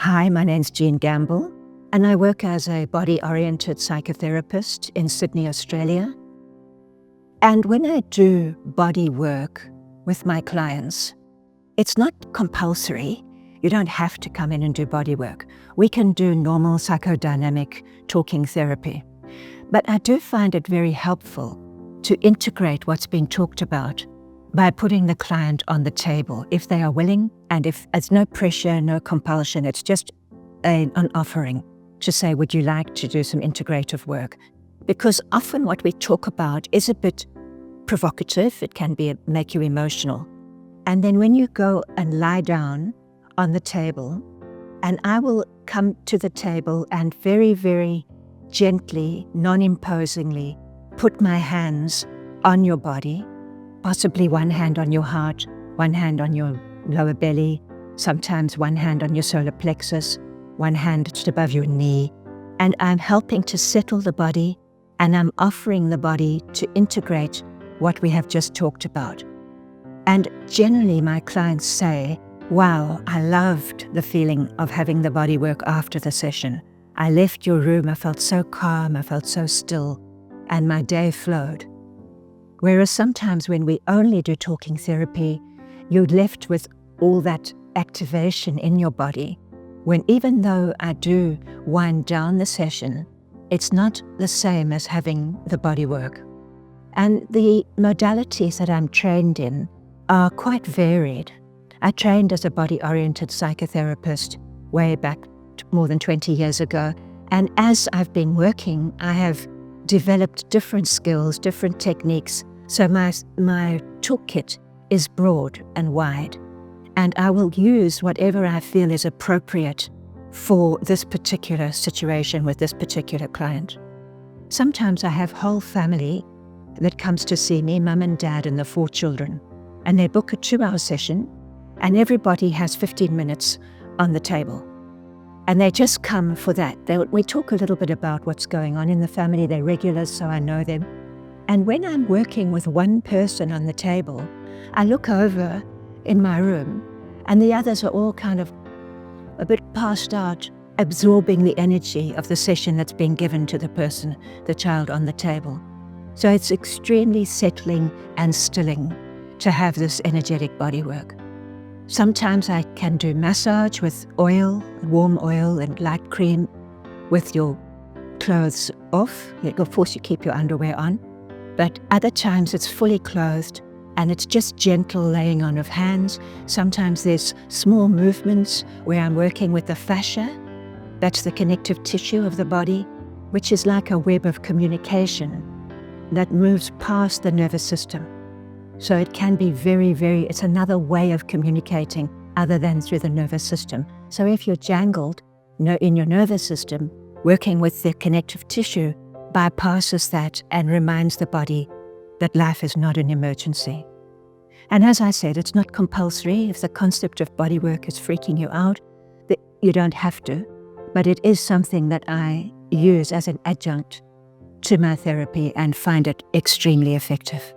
Hi, my name's Jean Gamble, and I work as a body-oriented psychotherapist in Sydney, Australia. And when I do body work with my clients, it's not compulsory. You don't have to come in and do body work. We can do normal psychodynamic talking therapy. But I do find it very helpful to integrate what's being talked about by putting the client on the table, if they are willing, and if there's no pressure, no compulsion, it's just an offering to say, would you like to do some integrative work? Because often what we talk about is a bit provocative, it can make you emotional. And then when you go and lie down on the table, and I will come to the table and very, very gently, non-imposingly put my hands on your body, possibly one hand on your heart, one hand on your lower belly, sometimes one hand on your solar plexus, one hand just above your knee. And I'm helping to settle the body, and I'm offering the body to integrate what we have just talked about. And generally my clients say, wow, I loved the feeling of having the body work after the session. I left your room, I felt so calm, I felt so still, and my day flowed. Whereas sometimes when we only do talking therapy, you're left with all that activation in your body, when even though I do wind down the session, it's not the same as having the body work. And the modalities that I'm trained in are quite varied. I trained as a body-oriented psychotherapist way back more than 20 years ago, and as I've been working, I have developed different skills, different techniques. So my toolkit is broad and wide, and I will use whatever I feel is appropriate for this particular situation with this particular client. Sometimes I have whole family that comes to see me, mum and dad and the 4 children, and they book a 2-hour session, and everybody has 15 minutes on the table. And they just come for that. We talk a little bit about what's going on in the family. They're regulars, so I know them. And when I'm working with one person on the table, I look over in my room and the others are all kind of a bit passed out, absorbing the energy of the session that's being given to the person, the child on the table. So it's extremely settling and stilling to have this energetic body work. Sometimes I can do massage with oil, warm oil and light cream with your clothes off. Of course, you keep your underwear on. But other times it's fully clothed and it's just gentle laying on of hands. Sometimes there's small movements where I'm working with the fascia. That's the connective tissue of the body, which is like a web of communication that moves past the nervous system. So it can be it's another way of communicating other than through the nervous system. So if you're jangled in your nervous system, working with the connective tissue bypasses that and reminds the body that life is not an emergency. And as I said, it's not compulsory. If the concept of body work is freaking you out, you don't have to, but it is something that I use as an adjunct to my therapy and find it extremely effective.